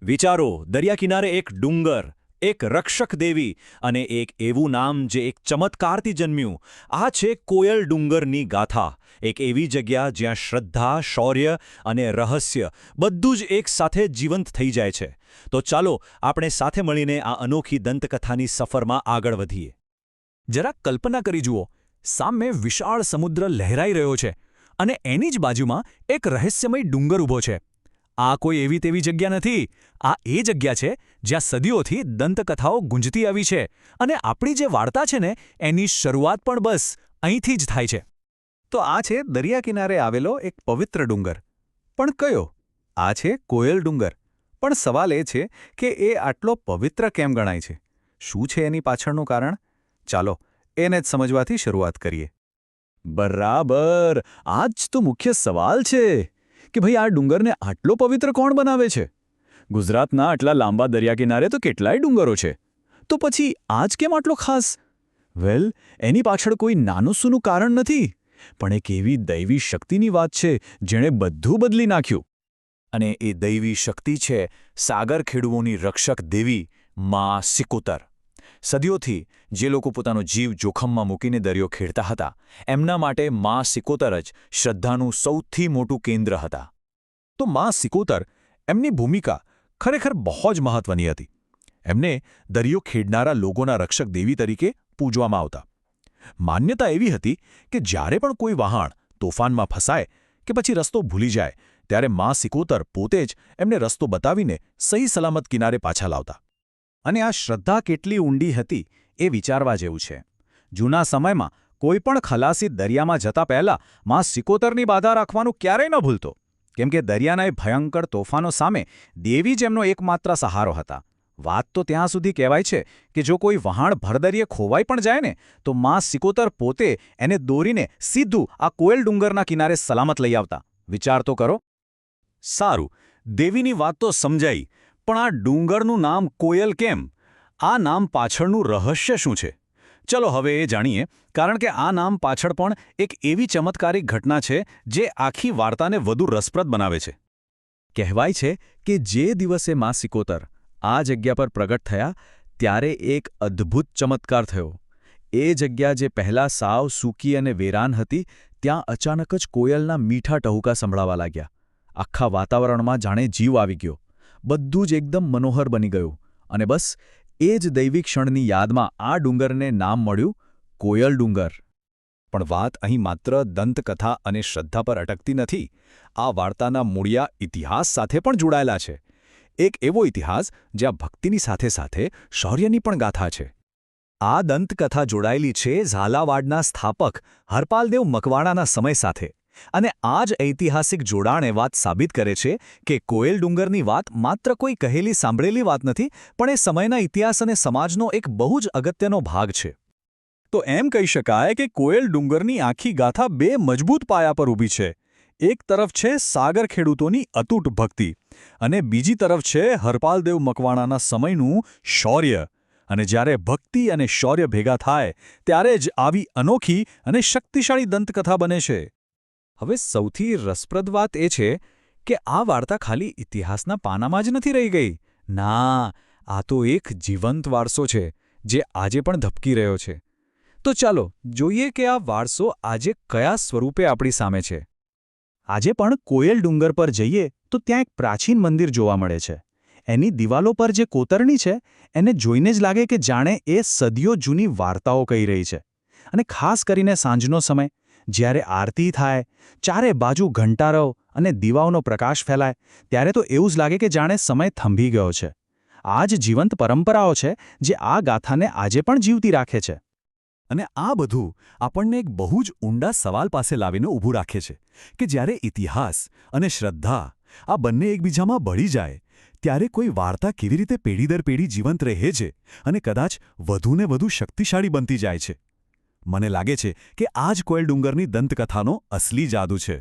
વિચારો, દરિયા કિનારે એક ડુંગર, એક રક્ષક દેવી અને એક એવું નામ જે એક ચમત્કારથી જન્મ્યું. આ છે કોયલ ડુંગરની ગાથા. એક એવી જગ્યા જ્યાં શ્રદ્ધા, શૌર્ય અને રહસ્ય બધું જ એક સાથે જીવંત થઈ જાય છે. તો ચાલો આપણે સાથે મળીને આ અનોખી દંતકથાની સફરમાં આગળ વધીએ. જરાક કલ્પના કરી જુઓ, સામે વિશાળ સમુદ્ર લહેરાઈ રહ્યો છે અને એની જ બાજુમાં એક રહસ્યમય ડુંગર ઊભો છે. આ કોઈ એવી તેવી જગ્યા નથી. આ એ જગ્યા છે જ્યાં સદીઓથી દંતકથાઓ ગુંજતી આવી છે અને આપણી જે વાર્તા છે ને એની શરૂઆત પણ બસ અહીંથી જ થાય છે. તો આ છે દરિયા કિનારે આવેલો એક પવિત્ર ડુંગર. પણ કયો? આ છે કોયલ ડુંગર. પણ સવાલ એ છે કે એ આટલો પવિત્ર કેમ ગણાય છે? શું છે એની પાછળનું કારણ? ચાલો એને જ સમજવાથી શરૂઆત કરીએ. બરાબર, આ જ તો મુખ્ય સવાલ છે કે ભાઈ આ ડુંગરને આટલો પવિત્ર કોણ બનાવે છે? ગુજરાતના આટલા લાંબા દરિયા કિનારે તો કેટલાય ડુંગરો છે. તો પછી આજ કેમ આટલો ખાસ? વેલ, એની પાછળ કોઈ નાનું સૂનું કારણ નથી, પણ એક એવી દૈવી શક્તિની વાત છે જેણે બધું બદલી નાખ્યું. અને એ દૈવી શક્તિ છે સાગર ખેડૂઓની રક્ષક દેવી મા સિકોતર. સદીઓથી જે લોકો પોતાનો જીવ જોખમમાં મૂકીને દરિયો ખેડતા હતા, એમના માટે મા સિકોતર જ શ્રદ્ધાનું સૌથી મોટું કેન્દ્ર હતા. તો મા સિકોતર, એમની ભૂમિકા ખરેખર બહુ જ મહત્વની હતી. એમને દરિયો ખેડનારા લોકોના રક્ષક દેવી તરીકે પૂજવામાં આવતા. માન્યતા એવી હતી કે જ્યારે પણ કોઈ વહાણ તોફાનમાં ફસાય કે પછી રસ્તો ભૂલી જાય, ત્યારે મા સિકોતર પોતે જ એમને રસ્તો બતાવીને સહી સલામત કિનારે પાછા લાવતા. અને આ શ્રદ્ધા કેટલી ઊંડી હતી એ વિચારવા જેવું છે. જૂના સમયમાં કોઈ પણ ખલાસી દરિયામાં જતા પહેલાં મા સિકોતરની બાધા રાખવાનું ક્યારેય ન ભૂલતો, કેમ કે દરિયાના એ ભયંકર તોફાનો સામે દેવી જ એમનો એકમાત્ર સહારો હતા. વાત તો ત્યાં સુધી કહેવાય છે કે જો કોઈ વહાણ ભરદરિયે ખોવાઈ પણ જાય ને, તો મા સિકોતર પોતે એને દોરીને સીધું આ કોયલ ડુંગરના કિનારે સલામત લઈ આવતા. વિચાર તો કરો. સારું, દેવીની વાત તો સમજાઈ, પણ આ ડુંગરનું નામ કોયલ કેમ? આ નામ પાછળનું રહસ્ય શું છે? ચલો હવે એ જાણીએ, કારણ કે આ નામ પાછળ પણ એક એવી ચમત્કારિક ઘટના છે જે આખી વાર્તાને વધુ રસપ્રદ બનાવે છે. કહેવાય છે કે જે દિવસે મા સિકોતર આ જગ્યા પર પ્રગટ થયા, ત્યારે એક અદ્ભુત ચમત્કાર થયો. એ જગ્યા જે પહેલાં સાવ સૂકી અને વેરાન હતી, ત્યાં અચાનક જ કોયલના મીઠા ટહુકા સંભળાવા લાગ્યા. આખા વાતાવરણમાં જાણે જીવ આવી ગયો. બધું જ એકદમ મનોહર બની ગયું. અને બસ એ જ દૈવિક ક્ષણની યાદમાં આ ડુંગરને નામ મળ્યું કોયલ ડુંગર. પણ વાત અહીં માત્ર દંતકથા અને શ્રદ્ધા પર અટકતી નથી. આ વાર્તાના મૂળિયા ઇતિહાસ સાથે પણ જોડાયેલા છે. એક એવો ઇતિહાસ જ્યાં ભક્તિની સાથે સાથે શૌર્યની પણ ગાથા છે. આ દંતકથા જોડાયેલી છે ઝાલાવાડના સ્થાપક હરપાલદેવ મકવાણાના સમય સાથે. અને આ જ ઐતિહાસિક જોડાણ એ વાત સાબિત કરે છે કે કોયલ ડુંગરની વાત માત્ર કોઈ કહેલી સાંભળેલી વાત નથી, પણ એ સમયના ઇતિહાસ અને સમાજનો એક બહુ જ અગત્યનો ભાગ છે. તો એમ કહી શકાય કે કોયલ ડુંગરની આખી ગાથા બે મજબૂત પાયા પર ઊભી છે. એક તરફ છે સાગર ખેડૂતોની અતૂટ ભક્તિ અને બીજી તરફ છે હરપાલદેવ મકવાણાના સમયનું શૌર્ય. અને જ્યારે ભક્તિ અને શૌર્ય ભેગા થાય, ત્યારે જ આવી અનોખી અને શક્તિશાળી દંતકથા બને છે. હવે સૌથી રસપ્રદ વાત એ છે કે આ વાર્તા ખાલી ઇતિહાસના પાનામાં જ નથી રહી ગઈ. ના, આ તો એક જીવંત વારસો છે જે આજે પણ ધબકી રહ્યો છે. તો ચાલો જોઈએ કે આ વારસો આજે કયા સ્વરૂપે આપણી સામે છે. આજે પણ કોયલ ડુંગર પર જઈએ તો ત્યાં એક પ્રાચીન મંદિર જોવા મળે છે. એની દિવાલો પર જે કોતરણી છે, એને જોઈને જ લાગે કે જાણે એ સદીઓ જૂની વાર્તાઓ કહી રહી છે. અને ખાસ કરીને સાંજનો સમય, જ્યારે આરતી થાય, ચારે બાજુ ઘંટારવ અને દીવાઓનો પ્રકાશ ફેલાય, ત્યારે તો એવું જ લાગે કે જાણે સમય થંભી ગયો છે. આ જ જીવંત પરંપરાઓ છે જે આ ગાથાને આજે પણ જીવતી રાખે છે. અને આ બધું આપણને એક બહુ જ ઊંડા સવાલ પાસે લાવીને ઊભું રાખે છે કે જ્યારે ઇતિહાસ અને શ્રદ્ધા આ બંને એકબીજામાં ભળી જાય, ત્યારે કોઈ વાર્તા કેવી રીતે પેઢી દર પેઢી જીવંત રહે છે અને કદાચ વધુને વધુ શક્તિશાળી બનતી જાય છે. મને લાગે છે કે આ જ કોયલ ડુંગરની દંતકથાનો અસલી જાદુ છે.